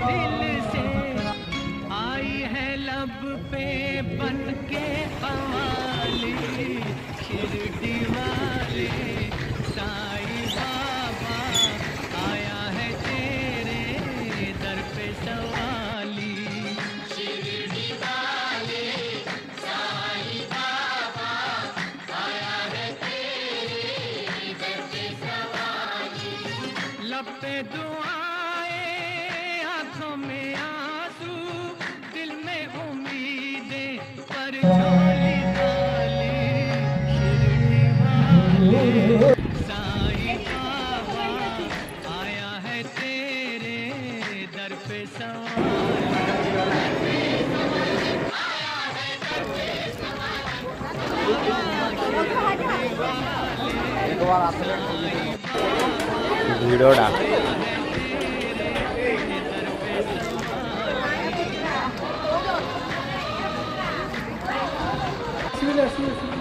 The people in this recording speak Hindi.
दिल से आई है लब पे बन के हवाले, शिरडी वाले साईं बाबा आया है तेरे दर पे सवाली। शिरडी वाले साईं बाबा आया है तेरे दर पे सवाली। लब पे दुआएं, आंखों में आंसू, दिल में उम्मीदें पर झोली डाली। शिरडी वाले साईं बाबा आया है तेरे दर पे वीडियो डाल सवाली।